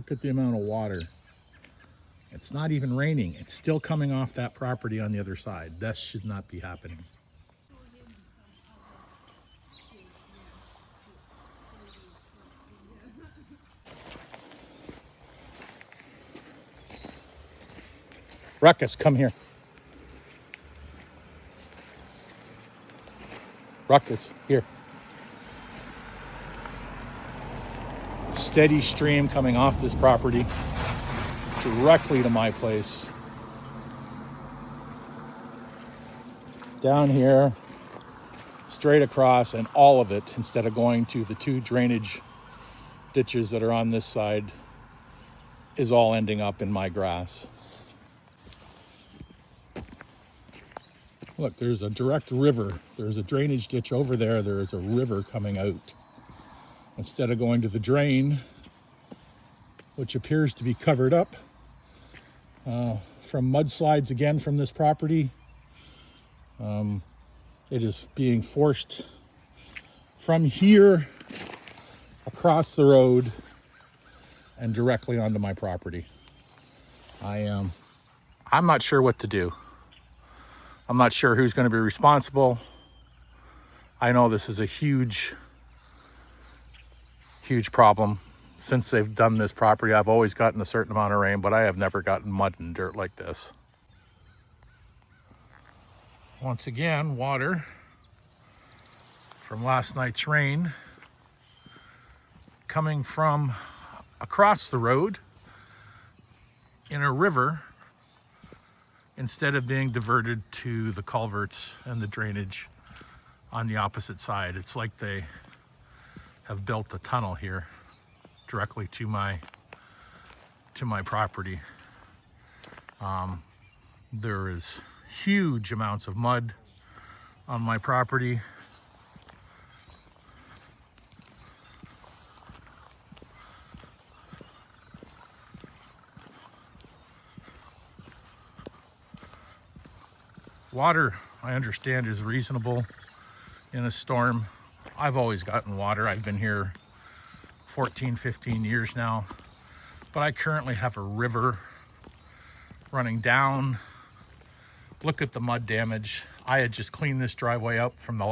Look at the amount of water. It's not even raining. It's still coming off that property on the other side. That should not be happening. Ruckus, come here. Ruckus, here. Steady stream coming off this property directly to my place. Down here, straight across, and all of it, instead of going to the two drainage ditches that are on this side, is all ending up in my grass. Look, there's a direct river. There's a drainage ditch over there. There is a river coming out. Instead of going to the drain, which appears to be covered up from mudslides again from this property, it is being forced from here across the road and directly onto my property. I'm not sure what to do. I'm not sure who's going to be responsible. I know this is a huge problem. Since they've done this property, I've always gotten a certain amount of rain, but I have never gotten mud and dirt like this. Once again, water from last night's rain coming from across the road in a river instead of being diverted to the culverts and the drainage on the opposite side. It's like they have built a tunnel here directly to my property. There is huge amounts of mud on my property. Water, I understand, is reasonable in a storm. I've always gotten water. I've been here 14, 15 years now, but I currently have a river running down. Look at the mud damage. I had just cleaned this driveway up from the last